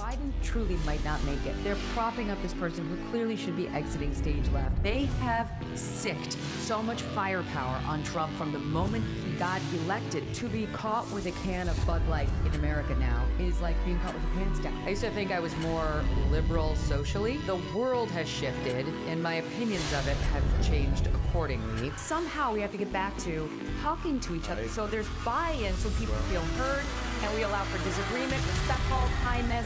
Biden truly might not make it. They're propping up this person who clearly should be exiting stage left. They have sicked so much firepower on Trump from the moment he got elected. To be caught with a can of Bud Light in America now is like being caught with your pants down. I used to think I was more liberal socially. The world has shifted, and my opinions of it have changed accordingly. Somehow we have to get back to talking to each other so there's buy-in, so people feel heard, and we allow for disagreement, respectful kindness.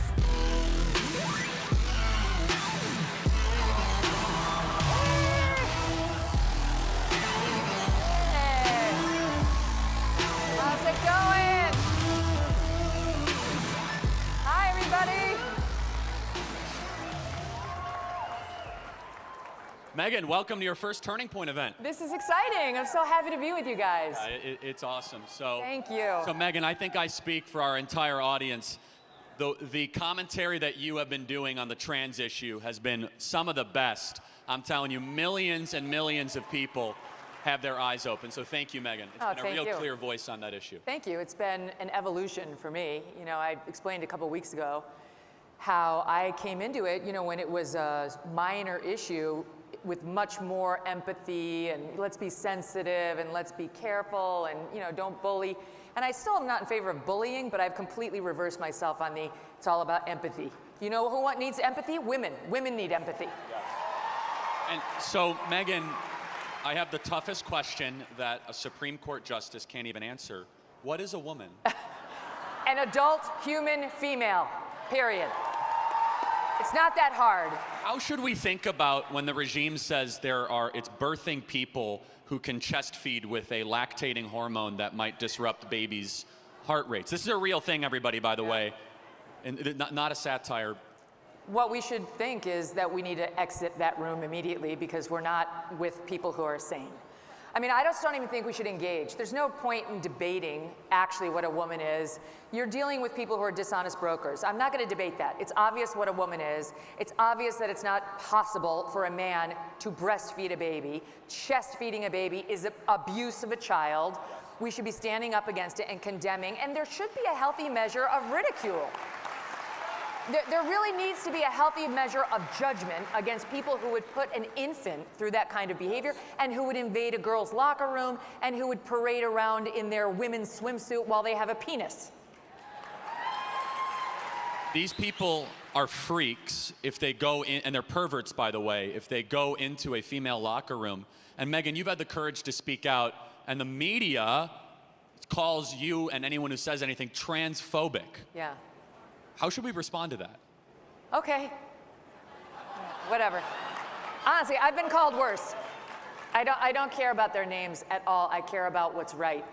How's it going? Hi, everybody. Megyn, welcome to your first Turning Point event. This is exciting. I'm so happy to be with you guys. It's awesome. So, thank you. So Megyn, I think I speak for our entire audience. The commentary that you have been doing on the trans issue has been some of the best. I'm telling you, millions and millions of people have their eyes open. So thank you, Megyn. It's been a real clear voice on that issue. Thank you. It's been an evolution for me. You know, I explained a couple weeks ago how I came into it, you know, when it was a minor issue with much more empathy and let's be sensitive and let's be careful and, you know, don't bully. And I still am not in favor of bullying, but I've completely reversed myself on it's all about empathy. You know who needs empathy? Women. Women need empathy. Yeah. And so, Megyn, I have the toughest question that a Supreme Court justice can't even answer. What is a woman? An adult human female, period. It's not that hard. How should we think about when the regime says it's birthing people who can chest feed with a lactating hormone that might disrupt babies' heart rates? This is a real thing, everybody, by the way, and not a satire. What we should think is that we need to exit that room immediately because we're not with people who are sane. I mean, I just don't even think we should engage. There's no point in debating actually what a woman is. You're dealing with people who are dishonest brokers. I'm not going to debate that. It's obvious what a woman is. It's obvious that it's not possible for a man to breastfeed a baby. Chest feeding a baby is abuse of a child. We should be standing up against it and condemning, and there should be a healthy measure of ridicule. There really needs to be a healthy measure of judgment against people who would put an infant through that kind of behavior and who would invade a girl's locker room and who would parade around in their women's swimsuit while they have a penis. These people are freaks if they go in, and they're perverts, by the way, if they go into a female locker room. And Megyn, you've had the courage to speak out, and the media calls you and anyone who says anything transphobic. Yeah. How should we respond to that? Okay. Whatever. Honestly, I've been called worse. I don't care about their names at all. I care about what's right.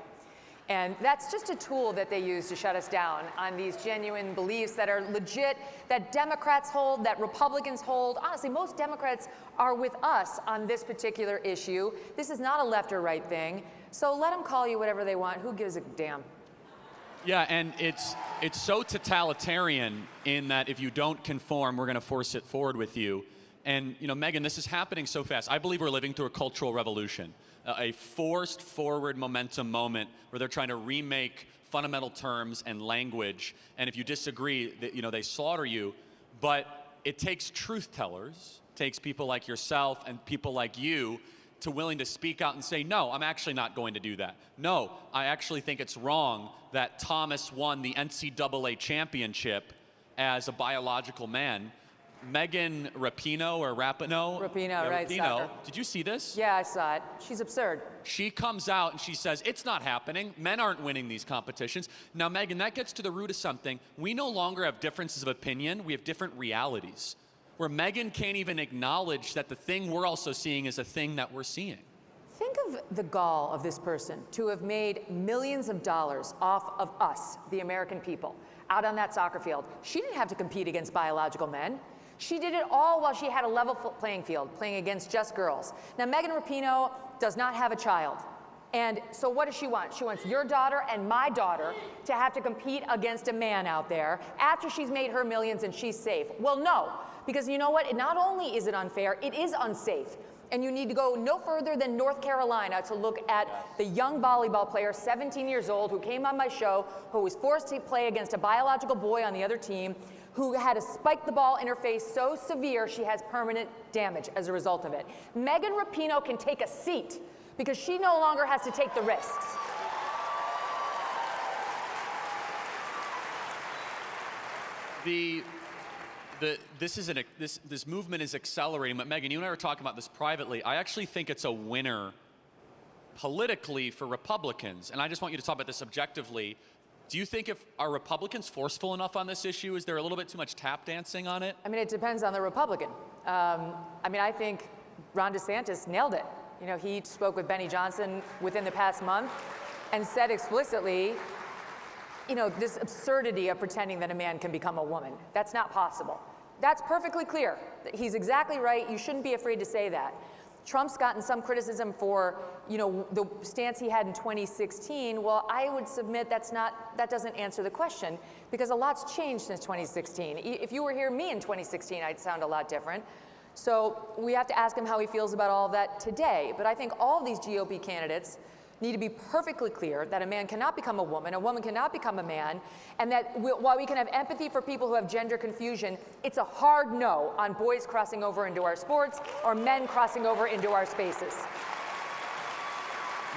And that's just a tool that they use to shut us down on these genuine beliefs that are legit, that Democrats hold, that Republicans hold. Honestly, most Democrats are with us on this particular issue. This is not a left or right thing. So let them call you whatever they want. Who gives a damn? Yeah, and it's so totalitarian in that if you don't conform, we're going to force it forward with you. And, you know, Megyn, this is happening so fast. I believe we're living through a cultural revolution, a forced forward momentum moment where they're trying to remake fundamental terms and language. And if you disagree, you know, they slaughter you. But it takes truth tellers, takes people like yourself and people like you to willing to speak out and say, no, I'm actually not going to do that. No, I actually think it's wrong that Thomas won the NCAA championship as a biological man. Megyn Rapino or Rapino? Rapino, right, soccer. Did you see this? Yeah, I saw it. She's absurd. She comes out and she says, it's not happening. Men aren't winning these competitions. Now, Megyn, that gets to the root of something. We no longer have differences of opinion. We have different realities, where Megyn can't even acknowledge that the thing we're also seeing is a thing that we're seeing. Think of the gall of this person to have made millions of dollars off of us, the American people, out on that soccer field. She didn't have to compete against biological men. She did it all while she had a level playing field, playing against just girls. Now, Megyn Rapino does not have a child. And so what does she want? She wants your daughter and my daughter to have to compete against a man out there after she's made her millions and she's safe. Well, no, because you know what? Not only is it unfair, it is unsafe. And you need to go no further than North Carolina to look at the young volleyball player, 17 years old, who came on my show, who was forced to play against a biological boy on the other team, who had to spike the ball in her face so severe she has permanent damage as a result of it. Megyn Rapino can take a seat because she no longer has to take the risks. This movement is accelerating, but Megyn, you and I were talking about this privately. I actually think it's a winner politically for Republicans, and I just want you to talk about this objectively. Do you think are Republicans forceful enough on this issue? Is there a little bit too much tap dancing on it? I mean, it depends on the Republican. I mean, I think Ron DeSantis nailed it. You know, he spoke with Benny Johnson within the past month and said explicitly, you know, this absurdity of pretending that a man can become a woman. That's not possible. That's perfectly clear. He's exactly right. You shouldn't be afraid to say that. Trump's gotten some criticism for, you know, the stance he had in 2016. Well, I would submit that doesn't answer the question, because a lot's changed since 2016. If you were here me in 2016, I'd sound a lot different. So we have to ask him how he feels about all of that today. But I think all of these GOP candidates need to be perfectly clear that a man cannot become a woman cannot become a man, and that while we can have empathy for people who have gender confusion, it's a hard no on boys crossing over into our sports or men crossing over into our spaces.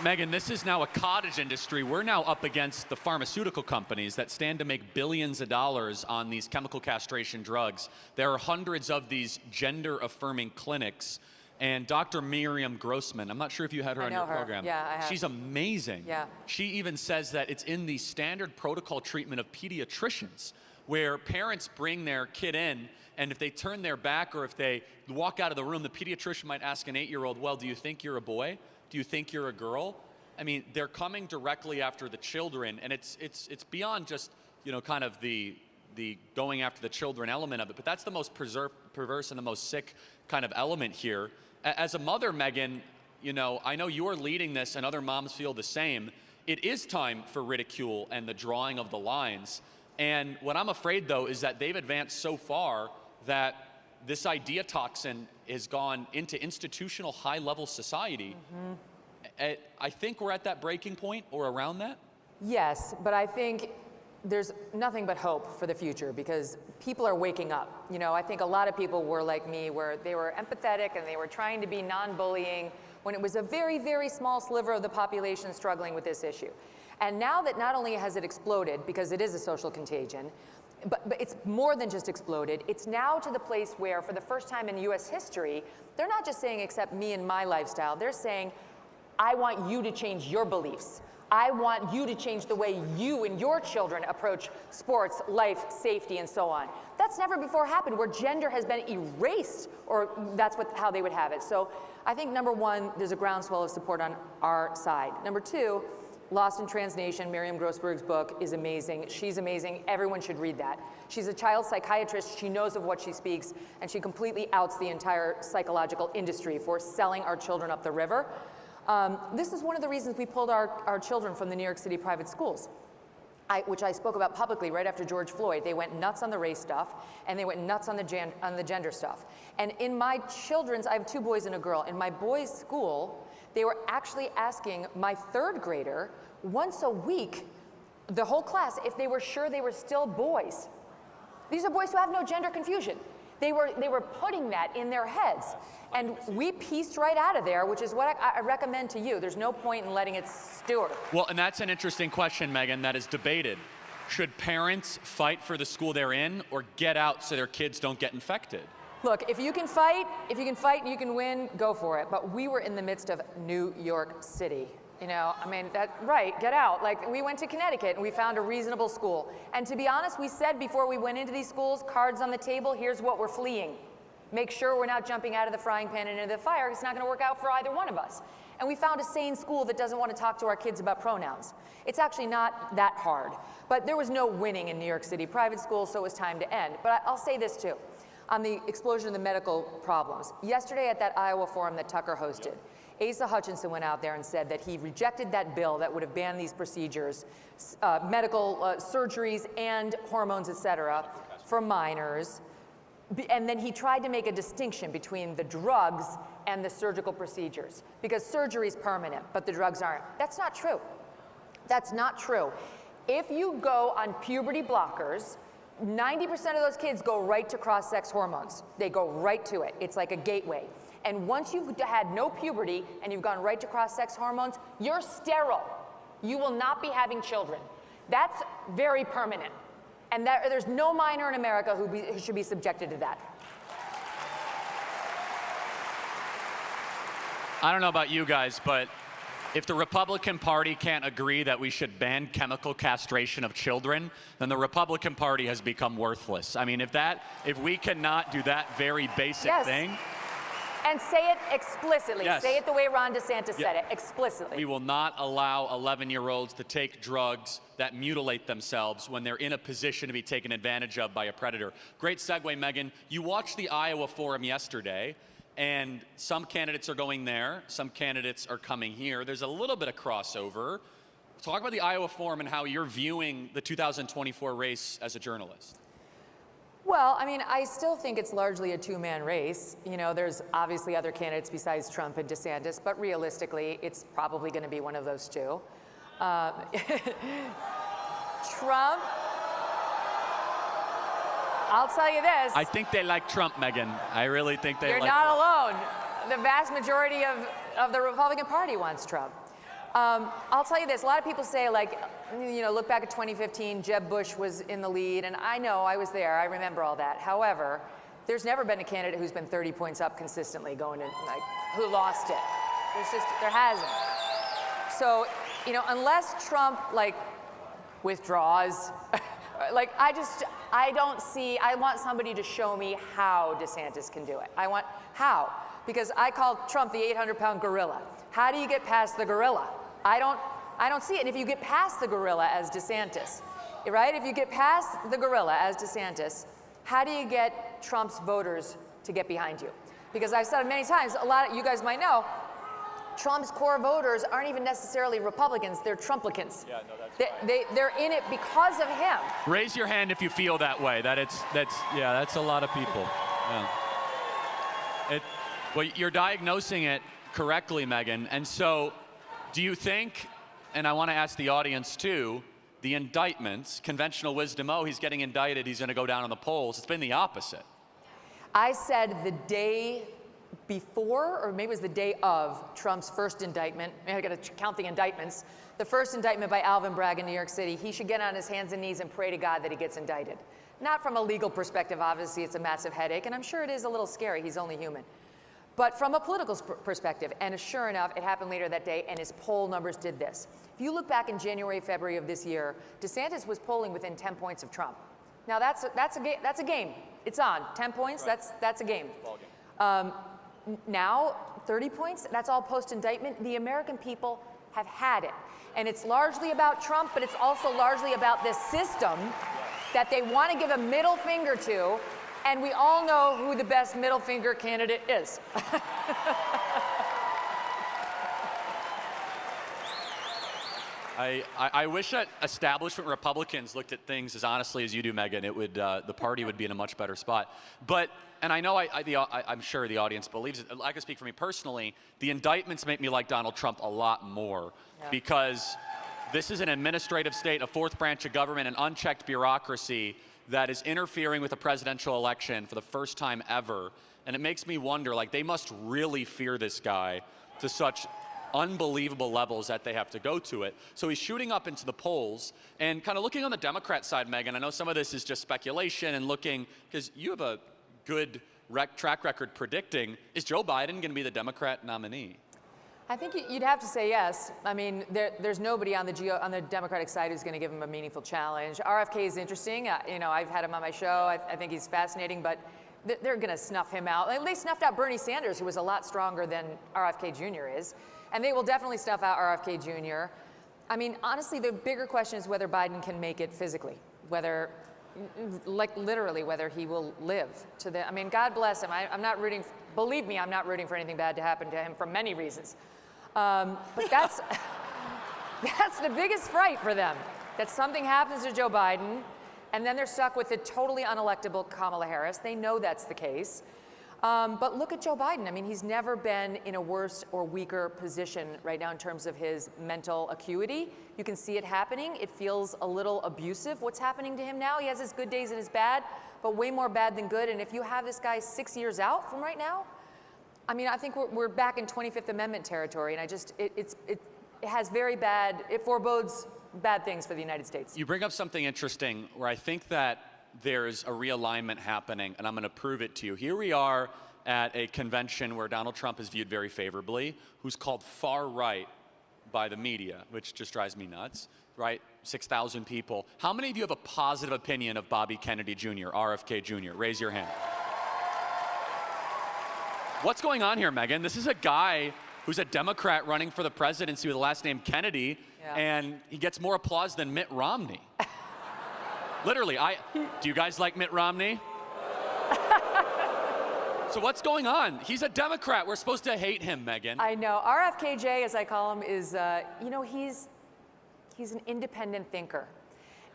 Megyn, this is now a cottage industry. We're now up against the pharmaceutical companies that stand to make billions of dollars on these chemical castration drugs. There are hundreds of these gender-affirming clinics. And Dr. Miriam Grossman, I'm not sure if you had her on your program. Yeah, I have. She's amazing. Yeah. She even says that it's in the standard protocol treatment of pediatricians, where parents bring their kid in, and if they turn their back or if they walk out of the room, the pediatrician might ask an 8-year-old, well, do you think you're a boy? Do you think you're a girl? I mean, they're coming directly after the children, and it's beyond just, you know, kind of the going after the children element of it, but that's the most perverse and the most sick kind of element here. As a mother, Megyn, you know, I know you're leading this and other moms feel the same. It is time for ridicule and the drawing of the lines. And what I'm afraid, though, is that they've advanced so far that this idea toxin has gone into institutional high-level society. Mm-hmm. I think we're at that breaking point or around that. Yes, but I think there's nothing but hope for the future, because people are waking up. You know, I think a lot of people were like me, where they were empathetic and they were trying to be non-bullying when it was a very, very small sliver of the population struggling with this issue. And now that not only has it exploded, because it is a social contagion, but it's more than just exploded, it's now to the place where, for the first time in US history, they're not just saying, accept me and my lifestyle, they're saying, I want you to change your beliefs. I want you to change the way you and your children approach sports, life, safety, and so on. That's never before happened, where gender has been erased, or that's how they would have it. So I think, number one, there's a groundswell of support on our side. Number two, Lost in Transnation, Miriam Grossberg's book, is amazing. She's amazing. Everyone should read that. She's a child psychiatrist. She knows of what she speaks, and she completely outs the entire psychological industry for selling our children up the river. This is one of the reasons we pulled our children from the New York City private schools, which I spoke about publicly right after George Floyd. They went nuts on the race stuff, and they went nuts on the gender stuff. And in my children's, I have 2 boys and a girl. In my boys' school, they were actually asking my 3rd grader once a week, the whole class, if they were sure they were still boys. These are boys who have no gender confusion. They were putting that in their heads. And we pieced right out of there, which is what I recommend to you. There's no point in letting it stew. Well, and that's an interesting question, Megyn, that is debated. Should parents fight for the school they're in, or get out so their kids don't get infected? Look, if you can fight and you can win, go for it. But we were in the midst of New York City. You know, I mean, right, get out. Like, we went to Connecticut and we found a reasonable school. And to be honest, we said before we went into these schools, cards on the table, here's what we're fleeing. Make sure we're not jumping out of the frying pan and into the fire. It's not going to work out for either one of us. And we found a sane school that doesn't want to talk to our kids about pronouns. It's actually not that hard. But there was no winning in New York City private schools, so it was time to end. But I'll say this too, on the explosion of the medical problems. Yesterday at that Iowa forum that Tucker hosted, Asa Hutchinson went out there and said that he rejected that bill that would have banned these procedures, medical surgeries and hormones, et cetera, for minors. And then he tried to make a distinction between the drugs and the surgical procedures, because surgery is permanent, but the drugs aren't. That's not true. That's not true. If you go on puberty blockers, 90% of those kids go right to cross-sex hormones. They go right to it. It's like a gateway. And once you've had no puberty and you've gone right to cross-sex hormones, you're sterile. You will not be having children. That's very permanent. And there's no minor in America who should be subjected to that. I don't know about you guys, but if the Republican Party can't agree that we should ban chemical castration of children, then the Republican Party has become worthless. I mean, if we cannot do that very basic thing. And say it explicitly. Yes. Say it the way Ron DeSantis said it, explicitly. We will not allow 11-year-olds to take drugs that mutilate themselves when they're in a position to be taken advantage of by a predator. Great segue, Megyn. You watched the Iowa Forum yesterday, and some candidates are going there, some candidates are coming here. There's a little bit of crossover. Talk about the Iowa Forum and how you're viewing the 2024 race as a journalist. Well, I mean, I still think it's largely a two-man race. You know, there's obviously other candidates besides Trump and DeSantis, but realistically, it's probably going to be one of those two. Trump, I'll tell you this. I think they like Trump, Megyn. I really think they You're like not Trump. alone. The vast majority of the Republican Party wants Trump. I'll tell you this, a lot of people say, like, you know, look back at 2015, Jeb Bush was in the lead, and I know, I was there, I remember all that. However, there's never been a candidate who's been 30 points up consistently going in, like, who lost it. There hasn't. So, you know, unless Trump, like, withdraws, like, I don't see, I want somebody to show me how DeSantis can do it. How? Because I call Trump the 800-pound gorilla. How do you get past the gorilla? I don't see it. And if you get past the gorilla as DeSantis, right? If you get past the gorilla as DeSantis, how do you get Trump's voters to get behind you? Because I've said it many times, a lot of you guys might know, Trump's core voters aren't even necessarily Republicans, they're Trumplicans. Yeah, no, that's they're in it because of him. Raise your hand if you feel that way. That's a lot of people. Yeah. Well, you're diagnosing it correctly, Megyn. And so, do you think, and I want to ask the audience too, the indictments, conventional wisdom, oh, he's getting indicted, he's going to go down on the polls. It's been the opposite. I said the day before, or maybe it was the day of Trump's first indictment, I got to count the indictments, the first indictment by Alvin Bragg in New York City, he should get on his hands and knees and pray to God that he gets indicted. Not from a legal perspective, obviously it's a massive headache, and I'm sure it is a little scary, he's only human. But from a political perspective, and sure enough, it happened later that day, and his poll numbers did this. If you look back in January, February of this year, DeSantis was polling within 10 points of Trump. Now that's a game. It's on. 10 points. Right. That's a game. Now 30 points. That's all post-indictment. The American people have had it, and it's largely about Trump, but it's also largely about this system that they want to give a middle finger to. And we all know who the best middle finger candidate is. I wish that establishment Republicans looked at things as honestly as you do, Megyn. It would the party would be in a much better spot. But, and I know I'm sure the audience believes it. I can speak for me personally. The indictments make me like Donald Trump a lot more because this is an administrative state, a fourth branch of government, an unchecked bureaucracy that is interfering with a presidential election for the first time ever. And it makes me wonder, like, they must really fear this guy to such unbelievable levels that they have to go to it. So he's shooting up into the polls, and kind of looking on the Democrat side, Megyn, I know some of this is just speculation and looking, because you have a good track record predicting, is Joe Biden going to be the Democrat nominee? I think you'd have to say yes. I mean, there's nobody on the Democratic side who's going to give him a meaningful challenge. RFK is interesting. You know, I've had him on my show. I think he's fascinating, but they're going to snuff him out. They snuffed out Bernie Sanders, who was a lot stronger than RFK Jr. is, and they will definitely snuff out RFK Jr. I mean, honestly, the bigger question is whether Biden can make it physically, whether, like literally, whether he will live to the. I mean, God bless him. I'm not rooting. Believe me, I'm not rooting for anything bad to happen to him for many reasons. But that's the biggest fright for them, that something happens to Joe Biden, And then they're stuck with the totally unelectable Kamala Harris. They know that's the case. But look at Joe Biden. I mean, he's never been in a worse or weaker position right now in terms of his mental acuity. You can see it happening. It feels a little abusive, what's happening to him now. He has his good days and his bad, but way more bad than good. And if you have this guy 6 years out from right now, I mean, I think we're back in 25th Amendment territory. And it has very bad, it forebodes bad things for the United States. You bring up something interesting where I think that there's a realignment happening, and I'm going to prove it to you. Here we are at a convention where Donald Trump is viewed very favorably, who's called far right by the media, which just drives me nuts, right? 6,000 people. How many of you have a positive opinion of Bobby Kennedy Jr., RFK Jr.? Raise your hand. What's going on here, Megyn? This is a guy who's a Democrat running for the presidency with the last name Kennedy, and he gets more applause than Mitt Romney. Literally, do you guys like Mitt Romney? So what's going on? He's a Democrat. We're supposed to hate him, Megyn. I know. RFKJ, as I call him, is, you know, he's an independent thinker.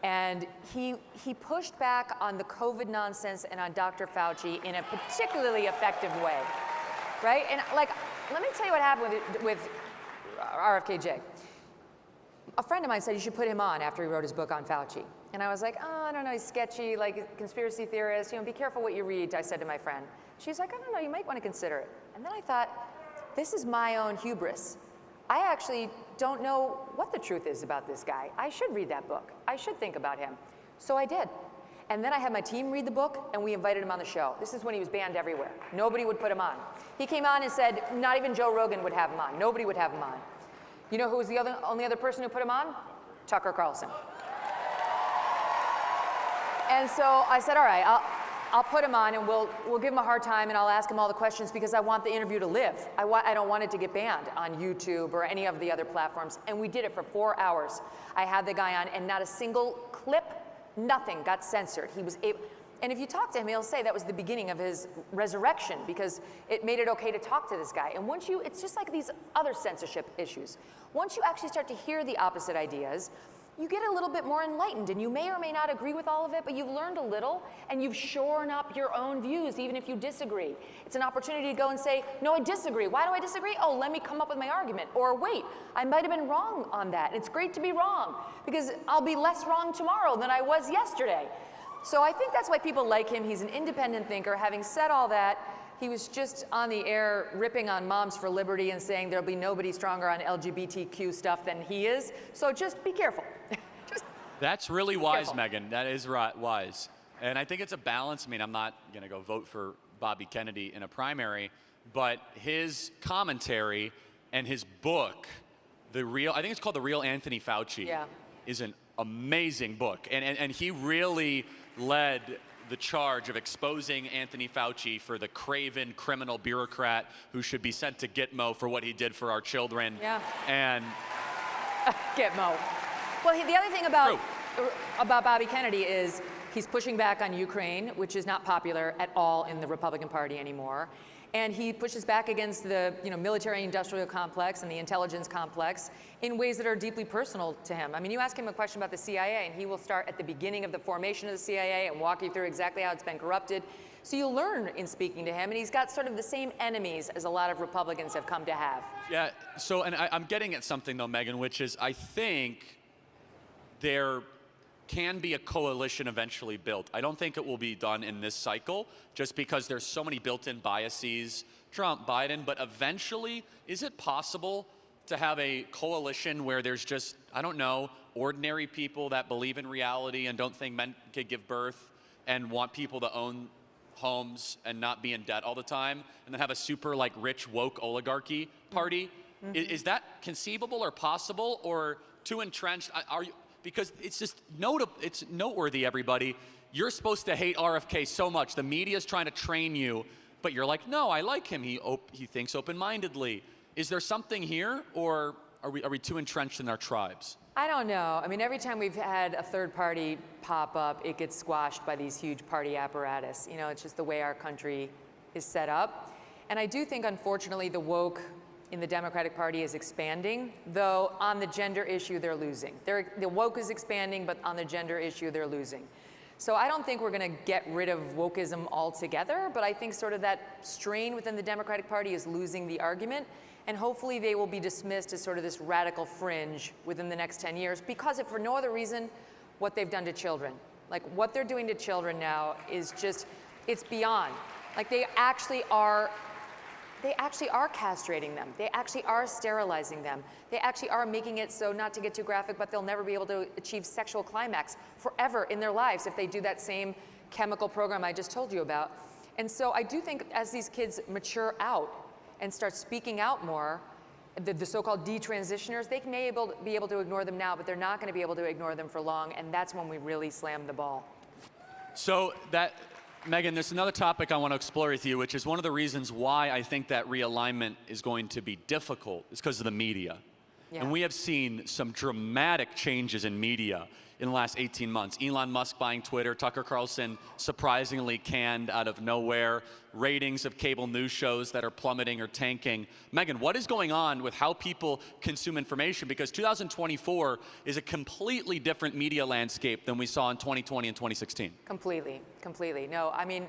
And he pushed back on the COVID nonsense and on Dr. Fauci in a particularly effective way, right? And like, let me tell you what happened with RFKJ. A friend of mine said you should put him on after he wrote his book on Fauci. And I was like, oh, I don't know, he's sketchy, like conspiracy theorist, you know, be careful what you read, I said to my friend. She's like, I don't know, you might want to consider it. And then I thought, this is my own hubris. I actually don't know what the truth is about this guy. I should read that book. I should think about him. So I did. And then I had my team read the book, and we invited him on the show. This is when he was banned everywhere. Nobody would put him on. He came on and said, not even Joe Rogan would have him on. Nobody would have him on. You know who was the only other person who put him on? Tucker Carlson. And so I said, all right, I'll put him on and we'll give him a hard time and I'll ask him all the questions because I want the interview to live. I don't want it to get banned on YouTube or any of the other platforms. And we did it for 4 hours. I had the guy on and not a single clip, nothing got censored. He was able, and if you talk to him, he'll say that was the beginning of his resurrection because it made it okay to talk to this guy. And once you, it's just like these other censorship issues. Once you actually start to hear the opposite ideas, you get a little bit more enlightened, and you may or may not agree with all of it, but you've learned a little, and you've shorn up your own views, even if you disagree. It's an opportunity to go and say, no, I disagree. Why do I disagree? Oh, let me come up with my argument. Or wait, I might have been wrong on that. It's great to be wrong, because I'll be less wrong tomorrow than I was yesterday. So I think that's why people like him. He's an independent thinker. Having said all that, he was just on the air ripping on Moms for Liberty and saying there'll be nobody stronger on LGBTQ stuff than he is. So just be careful. That's really wise, Megyn. That is wise. And I think it's a balance. I mean, I'm not going to go vote for Bobby Kennedy in a primary, but his commentary and his book, I think it's called The Real Anthony Fauci, is an amazing book. And he really led the charge of exposing Anthony Fauci for the craven criminal bureaucrat who should be sent to Gitmo for what he did for our children. Yeah. And Gitmo. Well, the other thing about Bobby Kennedy is he's pushing back on Ukraine, which is not popular at all in the Republican Party anymore. And he pushes back against the military-industrial complex and the intelligence complex in ways that are deeply personal to him. I mean, you ask him a question about the CIA, and he will start at the beginning of the formation of the CIA and walk you through exactly how it's been corrupted. So you'll learn in speaking to him, and he's got sort of the same enemies as a lot of Republicans have come to have. Yeah, so, and I'm getting at something, though, Megyn, which is I think there can be a coalition eventually built. I don't think it will be done in this cycle, just because there's so many built-in biases, Trump, Biden, but eventually, is it possible to have a coalition where there's just, I don't know, ordinary people that believe in reality and don't think men can give birth and want people to own homes and not be in debt all the time, and then have a super rich woke oligarchy party? Mm-hmm. Is that conceivable or possible, or too entrenched? Because it's just it's noteworthy, everybody. You're supposed to hate RFK so much. The media's trying to train you, but you're like, no, I like him. He thinks open-mindedly. Is there something here, or are we too entrenched in our tribes? I don't know. I mean, every time we've had a third party pop up, it gets squashed by these huge party apparatus. You know, it's just the way our country is set up. And I do think, unfortunately, the woke in the Democratic Party is expanding, though on the gender issue, they're losing. The woke is expanding, but on the gender issue, they're losing. So I don't think we're going to get rid of wokeism altogether, but I think sort of that strain within the Democratic Party is losing the argument, and hopefully they will be dismissed as sort of this radical fringe within the next 10 years, because if for no other reason, what they've done to children. Like what they're doing to children now is just, it's beyond. Like they actually are castrating them. They actually are sterilizing them. They actually are making it so, not to get too graphic, but they'll never be able to achieve sexual climax forever in their lives if they do that same chemical program I just told you about. And so I do think as these kids mature out and start speaking out more, the so-called detransitioners, they may be able to ignore them now, but they're not going to be able to ignore them for long, and that's when we really slam the ball. So Megyn, there's another topic I want to explore with you, which is one of the reasons why I think that realignment is going to be difficult is because of the media. Yeah. And we have seen some dramatic changes in media in the last 18 months. Elon Musk buying Twitter, Tucker Carlson surprisingly canned out of nowhere, ratings of cable news shows that are plummeting or tanking. Megyn, what is going on with how people consume information? Because 2024 is a completely different media landscape than we saw in 2020 and 2016. Completely. No, I mean,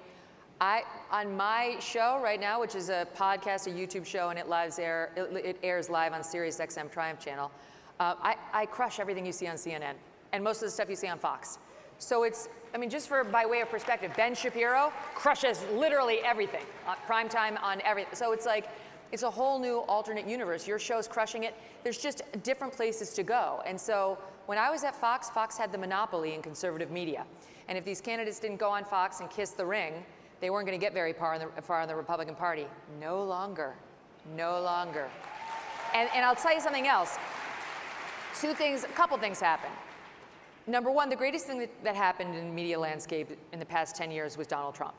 on my show right now, which is a podcast, a YouTube show, and it airs live on SiriusXM Triumph channel, I crush everything you see on CNN. And most of the stuff you see on Fox. So it's, I mean, just by way of perspective, Ben Shapiro crushes literally everything, primetime on everything. So it's like, it's a whole new alternate universe. Your show's crushing it. There's just different places to go. And so when I was at Fox, Fox had the monopoly in conservative media. And if these candidates didn't go on Fox and kiss the ring, they weren't going to get very far in the Republican Party. No longer. And I'll tell you something else. A couple things happened. Number one, the greatest thing that happened in the media landscape in the past 10 years was Donald Trump.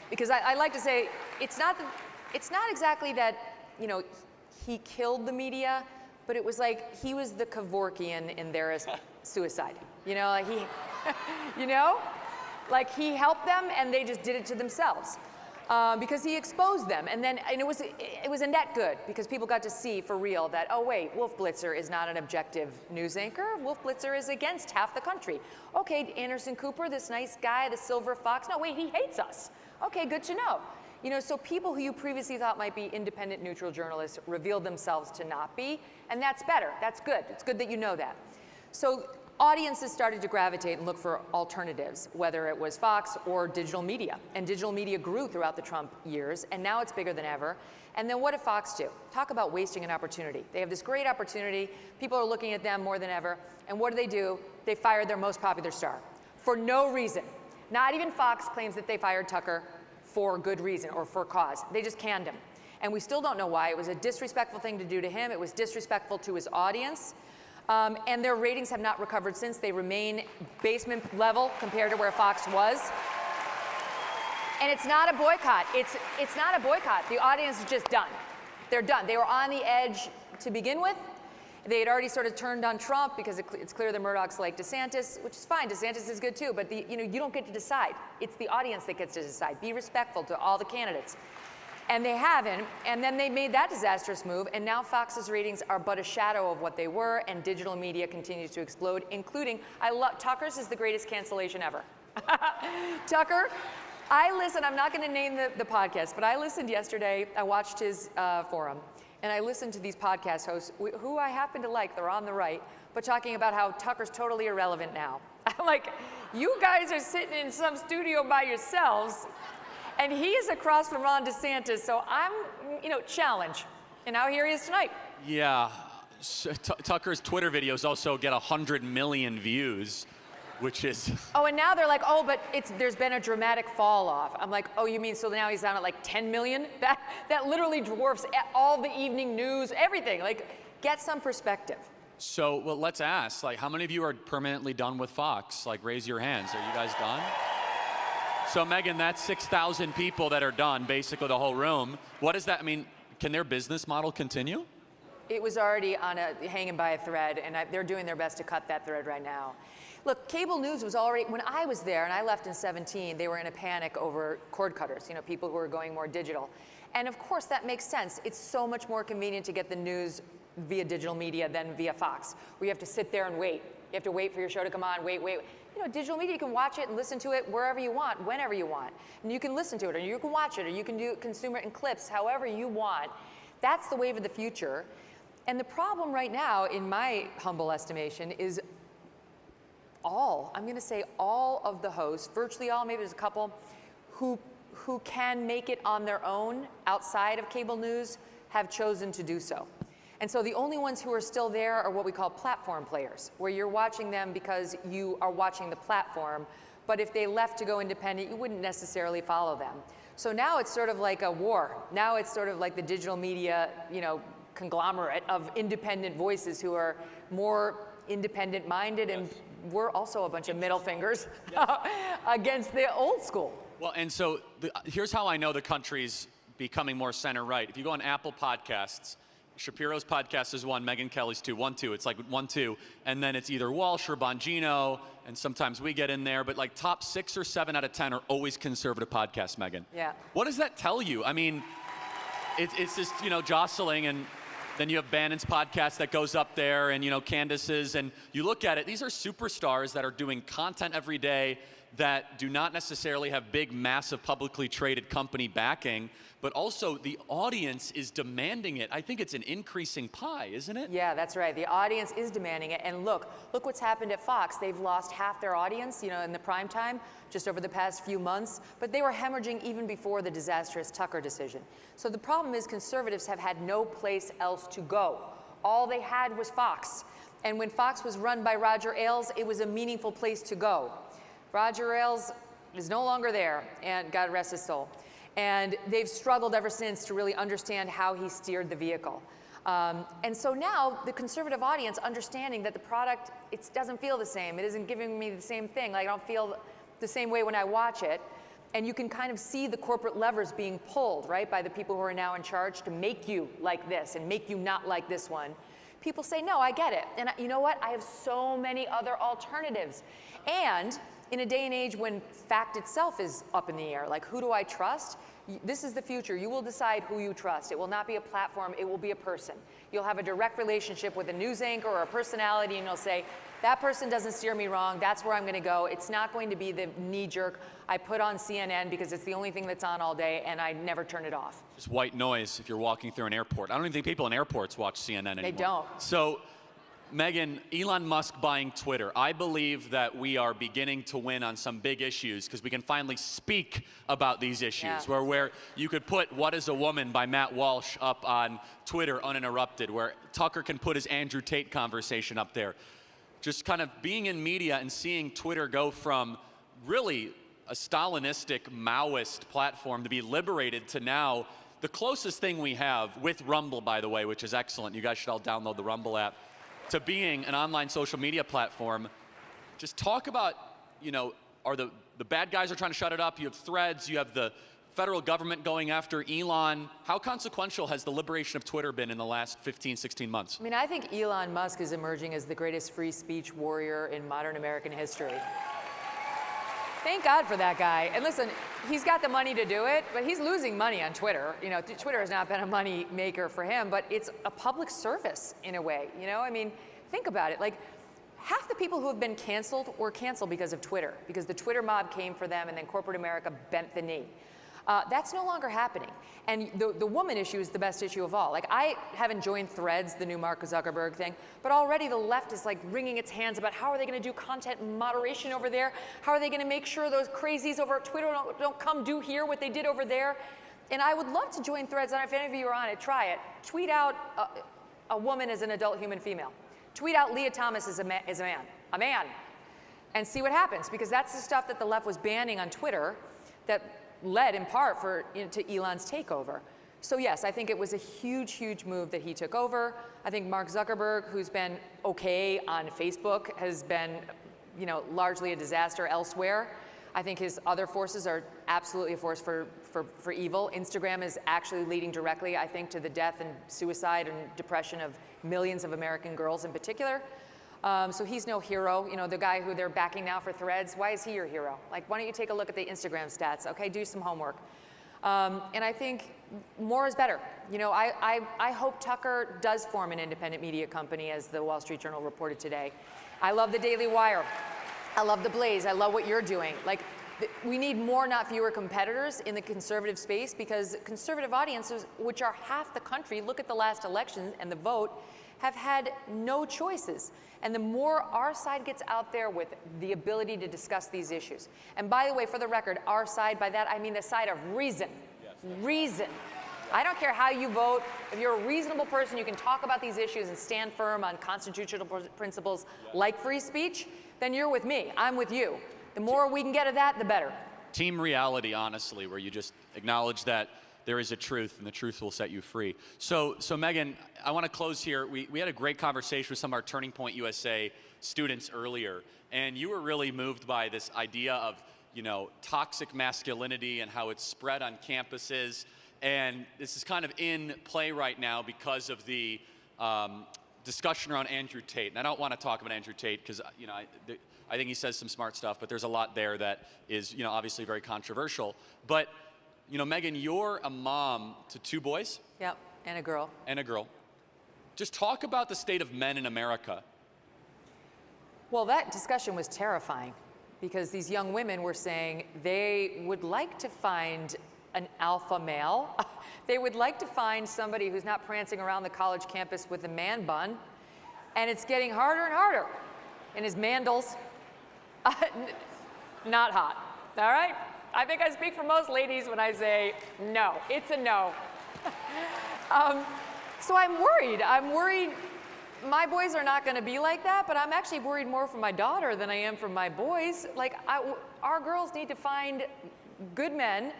Because I like to say, it's not exactly that, you know, he killed the media, but it was like he was the Kevorkian in their suicide. You know, like he helped them and they just did it to themselves. Because he exposed them, and it was a net good because people got to see for real that, oh wait, Wolf Blitzer is not an objective news anchor. Wolf Blitzer is against half the country. Okay, Anderson Cooper, this nice guy, the silver fox. No, wait, he hates us. Okay, good to know. You know, so people who you previously thought might be independent, neutral journalists revealed themselves to not be, and that's better. That's good. It's good that you know that. So audiences started to gravitate and look for alternatives, whether it was Fox or digital media. And digital media grew throughout the Trump years, and now it's bigger than ever. And then what did Fox do? Talk about wasting an opportunity. They have this great opportunity. People are looking at them more than ever. And what do? They fired their most popular star for no reason. Not even Fox claims that they fired Tucker for good reason or for cause. They just canned him. And we still don't know why. It was a disrespectful thing to do to him. It was disrespectful to his audience. And their ratings have not recovered since. They remain basement level compared to where Fox was. And it's not a boycott. It's not a boycott. The audience is just done. They're done. They were on the edge to begin with. They had already sort of turned on Trump because it's clear the Murdochs like DeSantis, which is fine. DeSantis is good too, but you don't get to decide. It's the audience that gets to decide. Be respectful to all the candidates. And they haven't, and then they made that disastrous move, and now Fox's ratings are but a shadow of what they were, and digital media continues to explode, including, Tucker's is the greatest cancellation ever. Tucker, I'm not gonna name the podcast, but I listened yesterday, I watched his forum, and I listened to these podcast hosts, who I happen to like, they're on the right, but talking about how Tucker's totally irrelevant now. I'm like, you guys are sitting in some studio by yourselves, and he is across from Ron DeSantis, so I'm, challenge. And now here he is tonight. Yeah, Tucker's Twitter videos also get 100 million views, which is... Oh, and now they're like, oh, but there's been a dramatic fall off. I'm like, oh, you mean so now he's down at like 10 million? That literally dwarfs all the evening news, everything. Like, get some perspective. So, well, let's ask, how many of you are permanently done with Fox? Raise your hands. Are you guys done? So, Megyn, that's 6,000 people that are done, basically the whole room. What does that mean? Can their business model continue? It was already hanging by a thread, and they're doing their best to cut that thread right now. Look, cable news was already, when I was there, and I left in 2017, they were in a panic over cord cutters, people who were going more digital. And of course, that makes sense. It's so much more convenient to get the news via digital media than via Fox, where you have to sit there and wait. You have to wait for your show to come on, wait. digital media, you can watch it and listen to it wherever you want, whenever you want. And you can listen to it, or you can watch it, or you can consume it in clips, however you want. That's the wave of the future. And the problem right now, in my humble estimation, is I'm going to say all of the hosts, virtually all, maybe there's a couple, who can make it on their own outside of cable news have chosen to do so. And so the only ones who are still there are what we call platform players, where you're watching them because you are watching the platform, but if they left to go independent, you wouldn't necessarily follow them. So now it's sort of like a war. Now it's sort of like the digital media, conglomerate of independent voices who are more independent-minded, and we're also a bunch of middle fingers against the old school. Well, and so here's how I know the country's becoming more center-right. If you go on Apple Podcasts, Shapiro's podcast is 1, Megyn Kelly's 2, 1, 2. It's like 1, 2, and then it's either Walsh or Bongino, and sometimes we get in there, but like top 6 or 7 out of 10 are always conservative podcasts, Megyn. Yeah. What does that tell you? I mean, it's just, jostling, and then you have Bannon's podcast that goes up there, and, Candace's, and you look at it, these are superstars that are doing content every day that do not necessarily have big, massive, publicly traded company backing, but also the audience is demanding it. I think it's an increasing pie, isn't it? Yeah, that's right. The audience is demanding it. And look what's happened at Fox. They've lost half their audience, in the prime time, just over the past few months, but they were hemorrhaging even before the disastrous Tucker decision. So the problem is conservatives have had no place else to go. All they had was Fox. And when Fox was run by Roger Ailes, it was a meaningful place to go. Roger Ailes is no longer there, and God rest his soul. And they've struggled ever since to really understand how he steered the vehicle. And so now the conservative audience, understanding that the product, it doesn't feel the same. It isn't giving me the same thing. Like, I don't feel the same way when I watch it. And you can kind of see the corporate levers being pulled, right, by the people who are now in charge to make you like this and make you not like this one. People say, no, I get it. And you know what? I have so many other alternatives. And in a day and age when fact itself is up in the air, like, who do I trust? This is the future. You will decide who you trust. It will not be a platform. It will be a person. You'll have a direct relationship with a news anchor or a personality, and you'll say, that person doesn't steer me wrong. That's where I'm going to go. It's not going to be the knee-jerk, I put on CNN because it's the only thing that's on all day, and I never turn it off. Just white noise if you're walking through an airport. I don't even think people in airports watch CNN anymore. They don't. So, Megyn, Elon Musk buying Twitter. I believe that we are beginning to win on some big issues because we can finally speak about these issues. Yeah. Where you could put What is a Woman by Matt Walsh up on Twitter uninterrupted, where Tucker can put his Andrew Tate conversation up there. Just kind of being in media and seeing Twitter go from really a Stalinistic Maoist platform to be liberated to now the closest thing we have, with Rumble, by the way, which is excellent. You guys should all download the Rumble app, to being an online social media platform. Just talk about, are the bad guys are trying to shut it up. You have Threads, you have the federal government going after Elon. How consequential has the liberation of Twitter been in the last 15, 16 months? I mean, I think Elon Musk is emerging as the greatest free speech warrior in modern American history. Thank God for that guy. And listen, he's got the money to do it, but he's losing money on Twitter. Twitter has not been a money maker for him, but it's a public service in a way. I mean, think about it. Like, half the people who have been canceled were canceled because of Twitter, because the Twitter mob came for them and then corporate America bent the knee. That's no longer happening. And the woman issue is the best issue of all. Like, I haven't joined Threads, the new Mark Zuckerberg thing, but already the left is like wringing its hands about how are they going to do content moderation over there? How are they going to make sure those crazies over at Twitter don't come do here what they did over there? And I would love to join Threads, and if any of you are on it, try it. Tweet out a woman as an adult human female. Tweet out Leah Thomas as a man, and see what happens, because that's the stuff that the left was banning on Twitter that led in part to Elon's takeover. So yes, I think it was a huge, huge move that he took over. I think Mark Zuckerberg, who's been okay on Facebook, has been, largely a disaster elsewhere. I think his other forces are absolutely a force for evil. Instagram is actually leading directly, I think, to the death and suicide and depression of millions of American girls in particular. So he's no hero. The guy who they're backing now for Threads, why is he your hero? Like, why don't you take a look at the Instagram stats? Okay, do some homework. And I think more is better. I hope Tucker does form an independent media company, as the Wall Street Journal reported today. I love the Daily Wire. I love the Blaze. I love what you're doing. Like, we need more, not fewer competitors in the conservative space, because conservative audiences, which are half the country, look at the last election and the vote, have had no choices. And the more our side gets out there with the ability to discuss these issues. And by the way, for the record, our side, by that I mean the side of reason. Yes. Reason. I don't care how you vote. If you're a reasonable person, you can talk about these issues and stand firm on constitutional principles like free speech, then you're with me. I'm with you. The more we can get of that, the better. Team reality, honestly, where you just acknowledge that there is a truth and the truth will set you free. So Megyn, I want to close here. We had a great conversation with some of our Turning Point USA students earlier, and you were really moved by this idea of, you know, toxic masculinity and how it's spread on campuses. And this is kind of in play right now because of the discussion around Andrew Tate. And I don't want to talk about Andrew Tate because, you know, I think he says some smart stuff, but there's a lot there that is, you know, obviously very controversial. But, you know, Megyn, you're a mom to 2 boys. Yep, and a girl. And a girl. Just talk about the state of men in America. Well, that discussion was terrifying because these young women were saying they would like to find an alpha male. They would like to find somebody who's not prancing around the college campus with a man bun. And it's getting harder and harder. And his mandals, not hot, all right? I think I speak for most ladies when I say no. It's a no. So I'm worried. My boys are not going to be like that, but I'm actually worried more for my daughter than I am for my boys. Like, our girls need to find good men,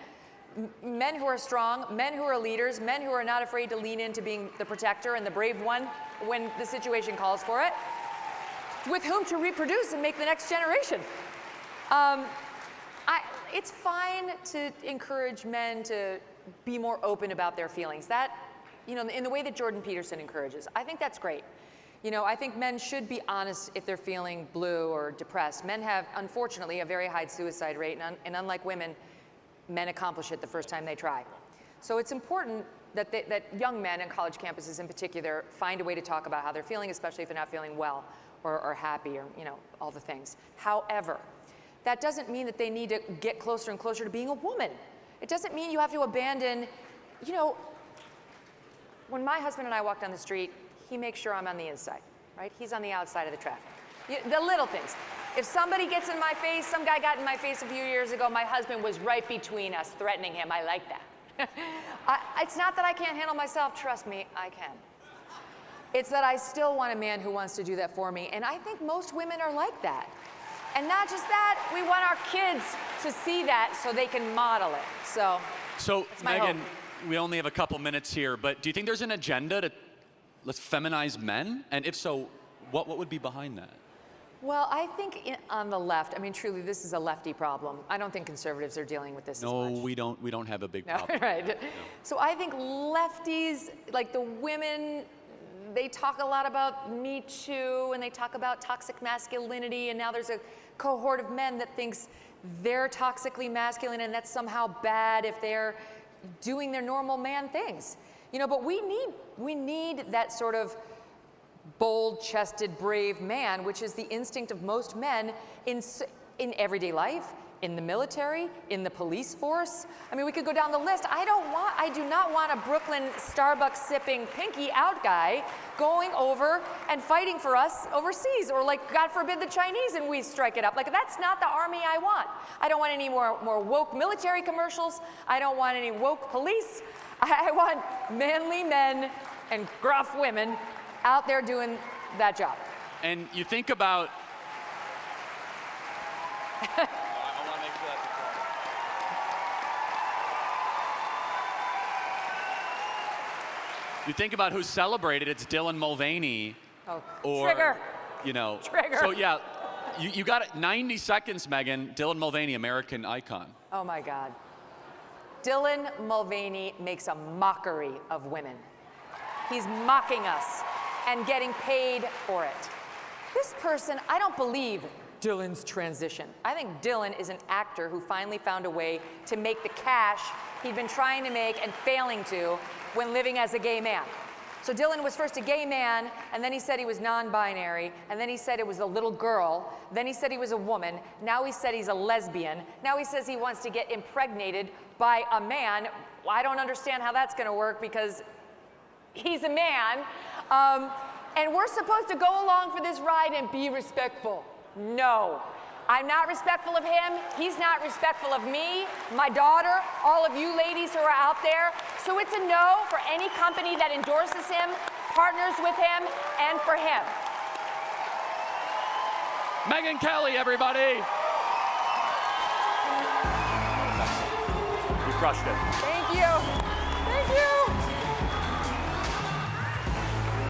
men who are strong, men who are leaders, men who are not afraid to lean into being the protector and the brave one when the situation calls for it, with whom to reproduce and make the next generation. It's fine to encourage men to be more open about their feelings. That, you know, in the way that Jordan Peterson encourages, I think that's great. You know, I think men should be honest if they're feeling blue or depressed. Men have, unfortunately, a very high suicide rate, and unlike women, men accomplish it the first time they try. So it's important that that young men on college campuses in particular find a way to talk about how they're feeling, especially if they're not feeling well or happy or, you know, all the things. However, that doesn't mean that they need to get closer and closer to being a woman. It doesn't mean you have to abandon, you know, when my husband and I walk down the street, he makes sure I'm on the inside, right? He's on the outside of the traffic. The little things. If somebody gets in my face, some guy got in my face a few years ago, my husband was right between us, threatening him. I like that. It's not that I can't handle myself. Trust me, I can. It's that I still want a man who wants to do that for me. And I think most women are like that. And not just that, we want our kids to see that so they can model it. So Megyn, we only have a couple minutes here, but do you think there's an agenda to let's feminize men? And if so, what would be behind that? Well, I think on the left, I mean, truly, this is a lefty problem. I don't think conservatives are dealing with this as much. No, we don't have a big problem. Right. No. So I think lefties, like the women, they talk a lot about Me Too, and they talk about toxic masculinity, and now there's a cohort of men that thinks they're toxically masculine, and that's somehow bad if they're doing their normal man things. You know, but we need that sort of bold-chested, brave man, which is the instinct of most men in everyday life, in the military, in the police force. I mean, we could go down the list. I do not want a Brooklyn Starbucks sipping pinky out guy going over and fighting for us overseas, or like, God forbid, the Chinese and we strike it up. Like, that's not the army I want. I don't want any more woke military commercials. I don't want any woke police. I want manly men and gruff women out there doing that job. And you think about you think about who's celebrated, it's Dylan Mulvaney. Oh, or, trigger. You know. Trigger. So yeah, you got it, 90 seconds, Megyn. Dylan Mulvaney, American icon. Oh my God. Dylan Mulvaney makes a mockery of women. He's mocking us and getting paid for it. This person, I don't believe Dylan's transition. I think Dylan is an actor who finally found a way to make the cash he'd been trying to make and failing to when living as a gay man. So Dylan was first a gay man, and then he said he was non-binary, and then he said it was a little girl, then he said he was a woman, now he said he's a lesbian, now he says he wants to get impregnated by a man. I don't understand how that's gonna work because he's a man. And we're supposed to go along for this ride and be respectful. No. I'm not respectful of him. He's not respectful of me, my daughter, all of you ladies who are out there. So it's a no for any company that endorses him, partners with him, and for him. Megyn Kelly, everybody. You crushed it. Thank you. Thank you.